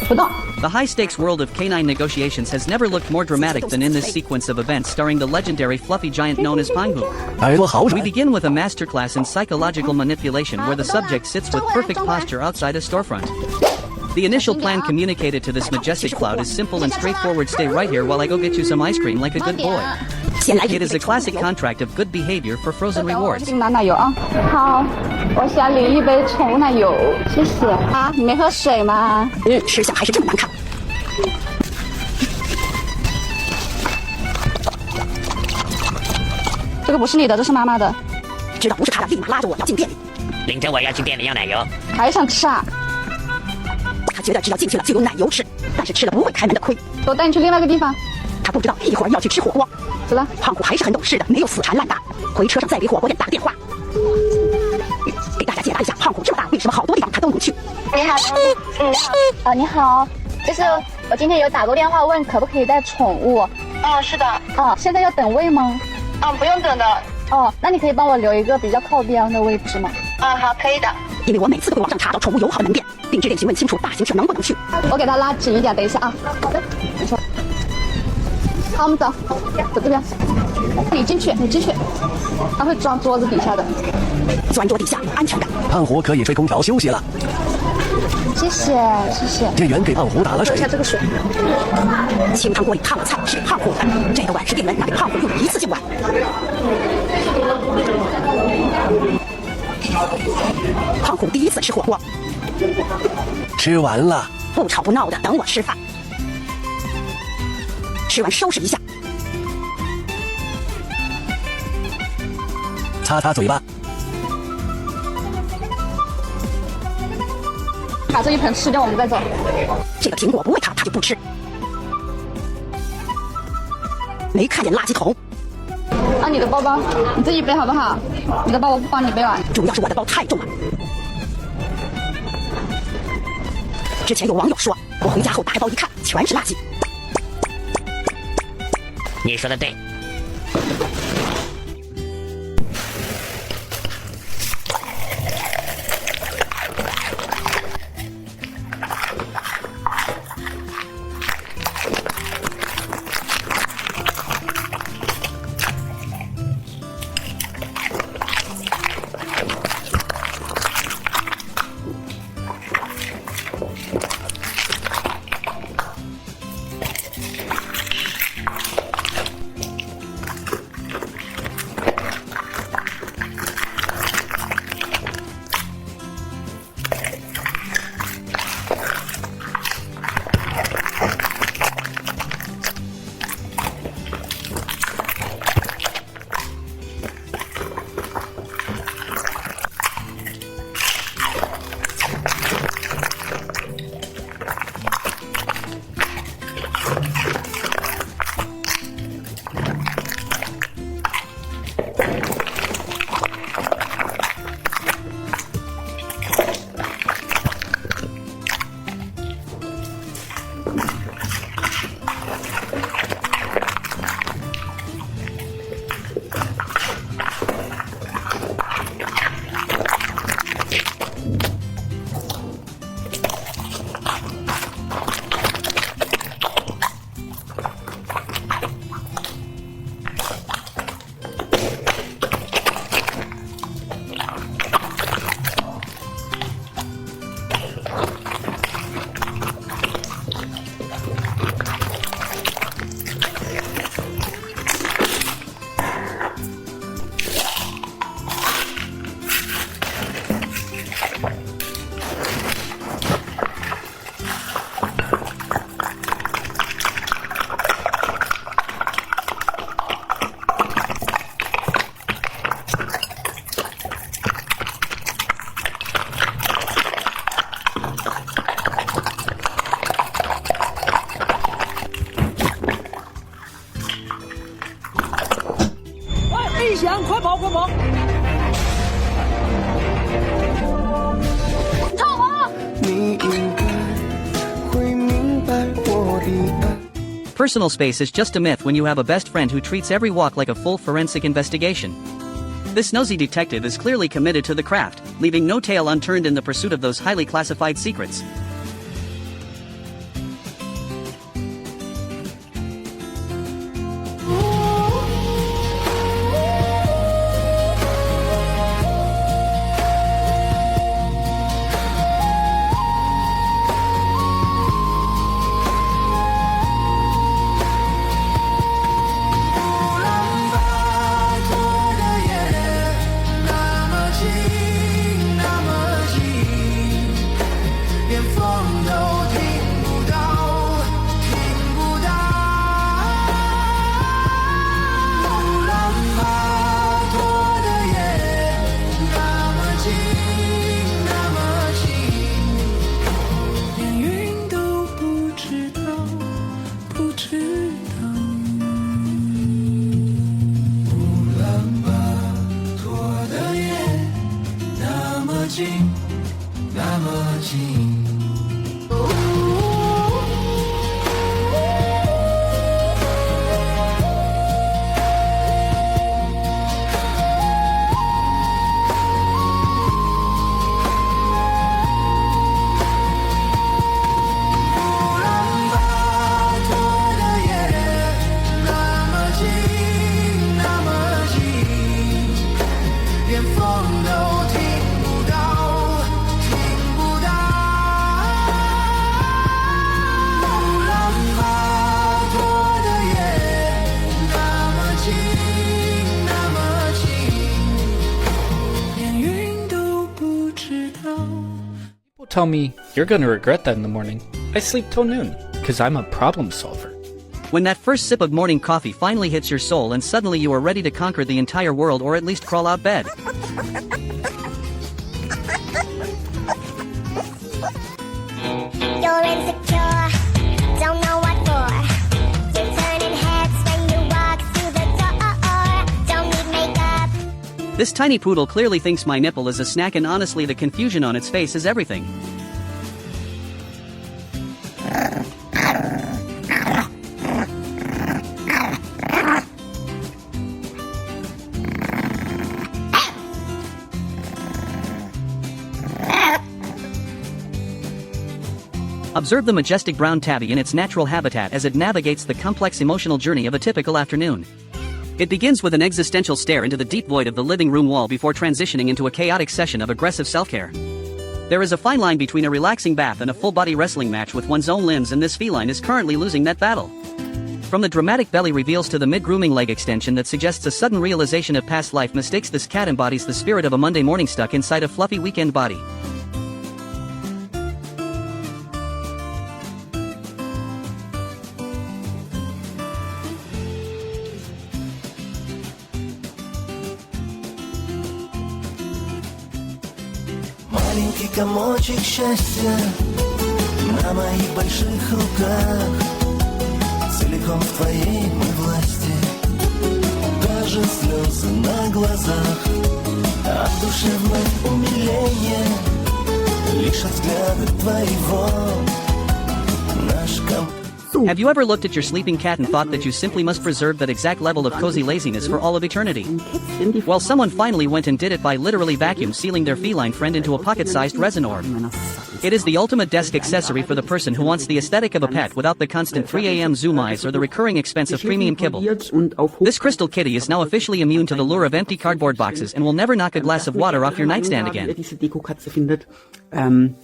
不动。 The high-stakes world of canine negotiations has never looked more dramatic than in this sequence of events starring the legendary fluffy giant known as Panghu. 耳朵好 We 软。 begin with a masterclass in psychological manipulation where the subject sits with perfect posture outside a storefront. The initial plan communicated to this majestic cloud is simple and straightforward: stay right here while I go get you some ice cream like a good boy. 先来一 It is a classic contract of good behavior for frozen 我 rewards. 给你拿奶油啊。好，我想领一杯宠物奶油，谢谢。啊，你没喝水吗？吃相还是这么难看。这个不是你的，这是妈妈的。知道不是他的，立马拉着我要进店里。领着我要去店里要奶油。还想吃啊？他觉得只要进去了就有奶油吃，但是吃了不会开门的亏。我带你去另外一个地方。他不知道一会儿要去吃火锅。 走了。胖虎还是很懂事的，没有死缠烂打。回车上再给火锅店打个电话，给大家解答一下胖虎这么大为什么好多地方他都能去。你好，你好，就是我今天有打过电话问可不可以带宠物。是的。现在要等位吗？不用等的。那你可以帮我留一个比较靠边的位置吗？好，可以的。因为我每次都会网上查找宠物友好的门店，并致电询问清楚大型犬能不能去。我给它拉紧一点，等一下啊。好的，没错。好，我们走，走这边。你进去，它会装桌子底下的。钻桌底下有安全感。胖虎可以吹空调休息了。谢谢。店员给胖虎打了水。喝一下这个水。清汤锅里烫的菜是胖虎的，这个碗是店员拿给胖虎用的一次性碗。胖虎第一次吃火锅，吃完了。不吵不闹的等我吃饭。吃完收拾一下，擦擦嘴巴。把这一盆吃掉，我们再走。这个苹果不喂它，它就不吃。没看见垃圾桶。你的包包，你自己背好不好？你的包我不帮你背完。主要是我的包太重了。之前有网友说，我回家后打开包一看，全是垃圾。你说的对。险！快跑，快跑！救我！你应该会明白我的爱。 Personal space is just a myth when you have a best friend who treats every walk like a full forensic investigation. This nosy detective is clearly committed to the craft, leaving no tale unturned in the pursuit of those highly classified secrets. tell me, you're gonna regret that in the morning. I sleep till noon, because I'm a problem solver. When that first sip of morning coffee finally hits your soul and suddenly you are ready to conquer the entire world or at least crawl out bed. You're insecure, don't know what for. You're turning heads when you walk through the door. Don't need makeup. This tiny poodle clearly thinks my nipple is a snack, and honestly the confusion on its face is everything. Observe the majestic brown tabby in its natural habitat as it navigates the complex emotional journey of a typical afternoon. It begins with an existential stare into the deep void of the living room wall before transitioning into a chaotic session of aggressive self-care. There is a fine line between a relaxing bath and a full-body wrestling match with one's own limbs, and this feline is currently losing that battle. From the dramatic belly reveals to the mid-grooming leg extension that suggests a sudden realization of past life mistakes, this cat embodies the spirit of a Monday morning stuck inside a fluffy weekend body. Маленький комочек счастья на моих больших руках, целиком в твоей мы власти, даже слезы на глазах, а в душе вновь умиление, лишь от взгляда твоего наш комп. Have you ever looked at your sleeping cat and thought that you simply must preserve that exact level of cozy laziness for all of eternity? Well, someone finally went and did it by literally vacuum sealing their feline friend into a pocket-sized resin orb. It is the ultimate desk accessory for the person who wants the aesthetic of a pet without the constant 3 a.m. zoom eyes or the recurring expense of premium kibble. This crystal kitty is now officially immune to the lure of empty cardboard boxes and will never knock a glass of water off your nightstand again. Man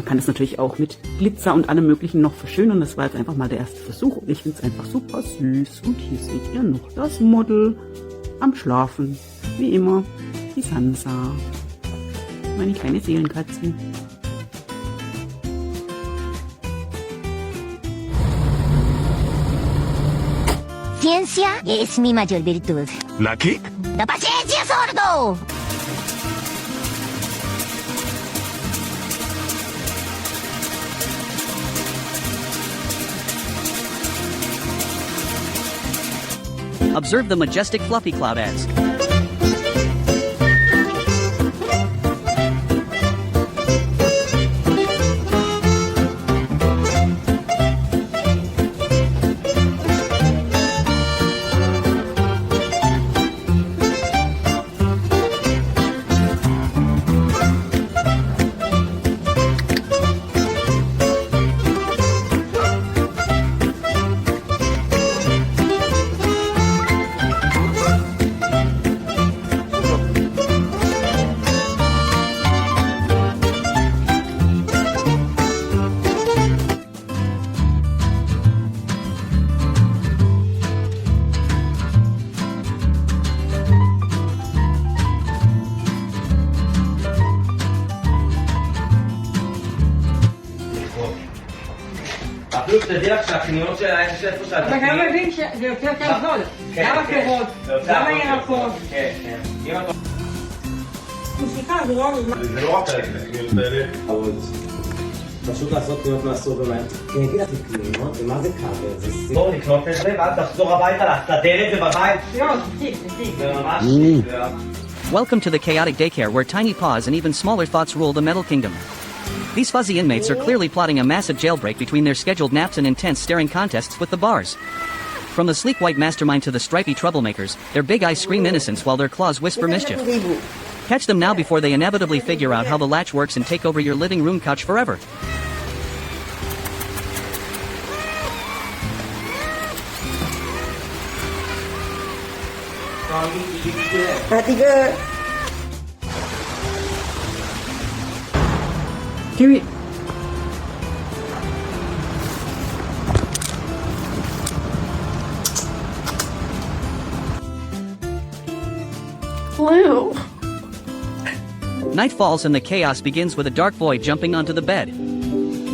kann es natürlich auch mit Glitzer und allem möglichen noch verschönern. Das war jetzt einfach mal der erste Versuch und ich finde es einfach super süß. Und hier seht ihr noch das Model am Schlafen. Wie immer, die Sansa. Meine kleine Seelenkatze. Ciencia es mi mayor virtud. ¿La qué? ¡La paciencia, sordo! Observe the majestic fluffy cloud as אפילו תדעי לך שהקניות שלה יש איפה שאת... אתה גם מבין שזה יותר זול. גם הפירות, גם הירקות. כן, כן. סליחה, זה לא רק הקניות האלה. פשוט לעשות קניות מהסופר מהר. כן, תגיד לך קניות, ומה זה קאבר? זה סיפור. בואו לקנות את זה, ואז תחזור הביתה, תסדר את זה בבית. לא, זה ממש... Welcome to the chaotic daycare where tiny paws and even smaller thoughts rule the metal kingdom. These fuzzy inmates are clearly plotting a massive jailbreak between their scheduled naps and intense staring contests with the bars. From the sleek white mastermind to the stripy troublemakers, their big eyes scream innocence while their claws whisper mischief. Catch them now before they inevitably figure out how the latch works and take over your living room couch forever. Kiwi. Night falls and the chaos begins with a dark void jumping onto the bed.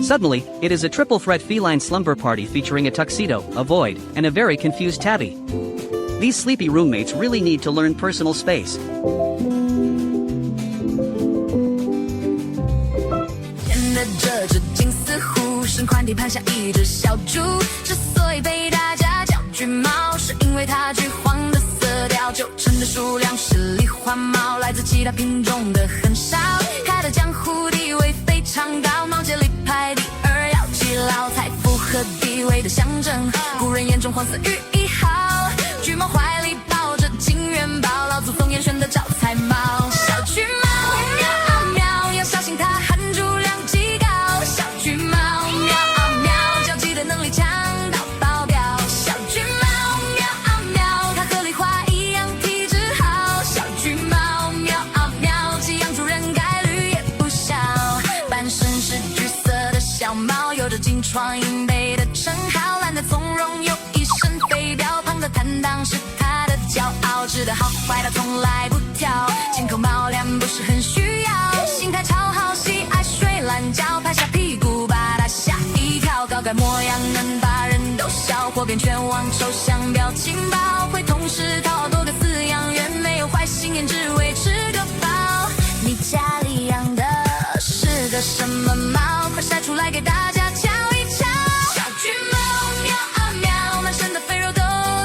Suddenly, it is a triple threat feline slumber party featuring a tuxedo, a void, and a very confused tabby. These sleepy roommates really need to learn personal space. 这只金丝虎身宽地盘下一只小猪，之所以被大家叫橘猫，是因为它橘黄的色调，9成的数量是狸花猫，来自其他品种的很少，它的江湖地位非常高，猫界里排第2，要记牢财富和地位的象征，古人眼中黄色羽1号，橘猫怀里抱着金元宝，老祖宗严选的招财猫，小橘猫喵啊喵，要小心它含珠量极高，小橘猫喵啊喵，交际的能力强到爆表，小橘猫喵啊喵，它和梨花一样体质好，小橘猫喵啊喵，寄养主人概率也不小，半身是橘色的小猫，有着金疮银背的称号，懒得从容，有一身飞镖，胖的坦荡是它的骄傲，吃的好坏它从来不挑，进口猫粮不是很需要，心态超好，喜爱睡懒觉，拍下屁股把它吓一跳，高盖模样能把人逗笑，火遍全网抽象表情包，会同时讨好多个饲养员，没有坏心眼，只为吃个饱。你家里养的是个什么猫？快晒出来给大家瞧一瞧。小橘猫喵啊喵，满身的肥肉都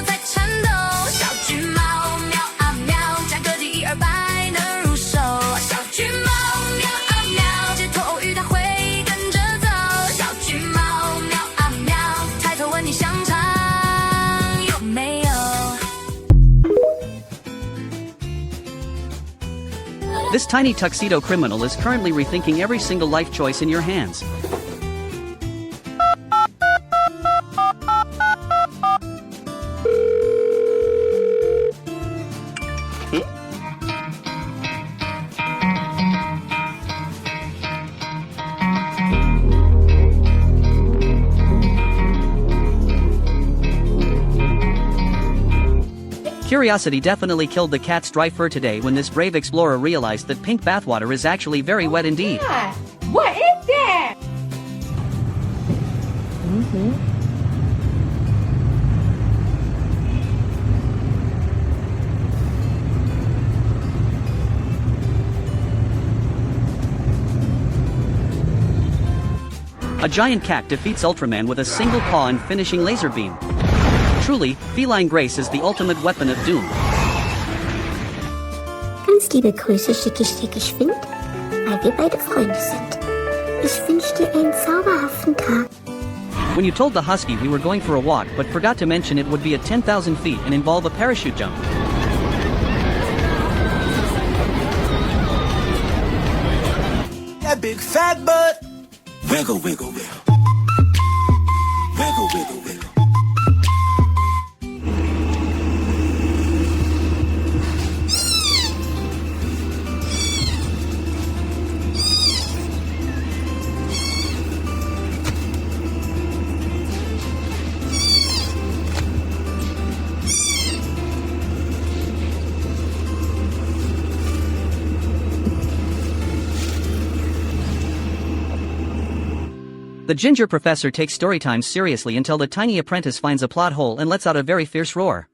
在颤抖，小橘猫喵啊喵，价格低1、200能入手，小橘猫喵啊喵，街头偶遇它会跟着走，小橘猫喵啊喵，抬头问你香肠有没有。 This tiny tuxedo criminal is currently rethinking every single life choice in your hands. Curiosity definitely killed the cat's dry fur today when this brave explorer realized that pink bathwater is actually very wet indeed. What is that? A giant cat defeats Ultraman with a single paw and finishing laser beam. Truly, feline grace is the ultimate weapon of doom. Ganz liebe Grüße schicke ich dir geschwind, weil wir beide Freunde sind. Ich wünsche dir einen zauberhaften Tag. When you told the husky we were going for a walk but forgot to mention it would be at 10,000 feet and involve a parachute jump. That big fat butt. Wiggle, wiggle, wiggle. Wiggle, wiggle, wiggle. The ginger professor takes storytime seriously until the tiny apprentice finds a plot hole and lets out a very fierce roar.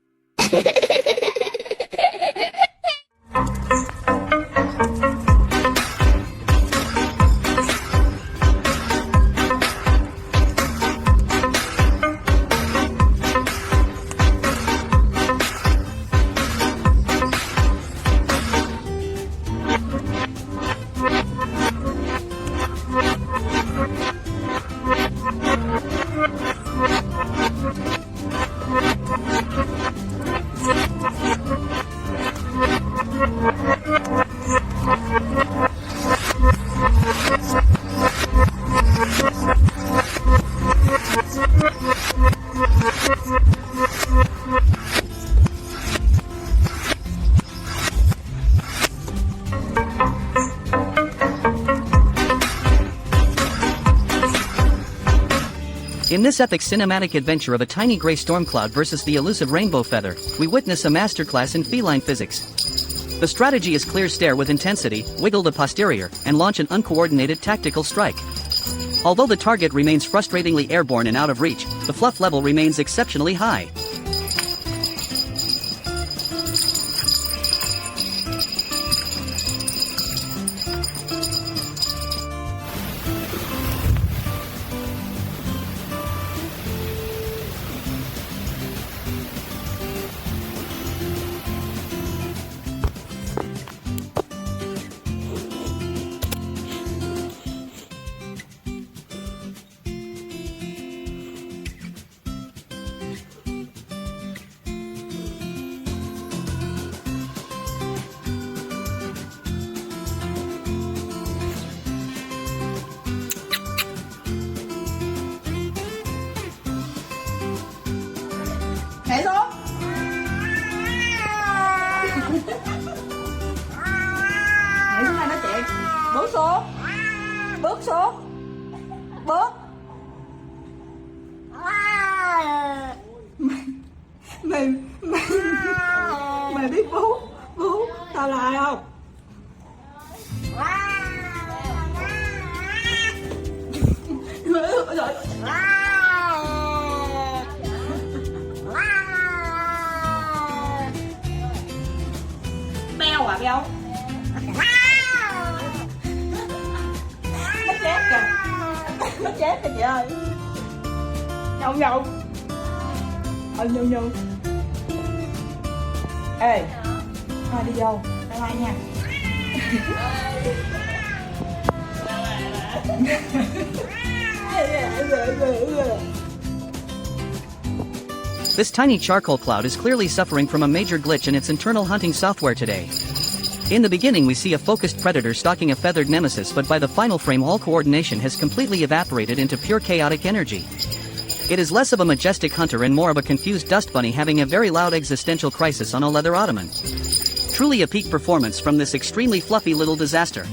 In this epic cinematic adventure of a tiny gray storm cloud versus the elusive rainbow feather, we witness a masterclass in feline physics. The strategy is clear: stare with intensity, wiggle the posterior, and launch an uncoordinated tactical strike. Although the target remains frustratingly airborne and out of reach, the fluff level remains exceptionally high. Nhảy xuống. Nhảy xuống này nó chạy. Bước xuống. Bước xuống. Bước. Mày biết bú tao lại không? Beo à beo. Nó chết kìa. Nó chết kìa chị ơi. Nhông nhông. Nhông nhông. Ê, thôi đi vô, bye bye nha. This tiny charcoal cloud is clearly suffering from a major glitch in its internal hunting software today. In the beginning we see a focused predator stalking a feathered nemesis, but by the final frame all coordination has completely evaporated into pure chaotic energy. It is less of a majestic hunter and more of a confused dust bunny having a very loud existential crisis on a leather ottoman. Truly a peak performance from this extremely fluffy little disaster.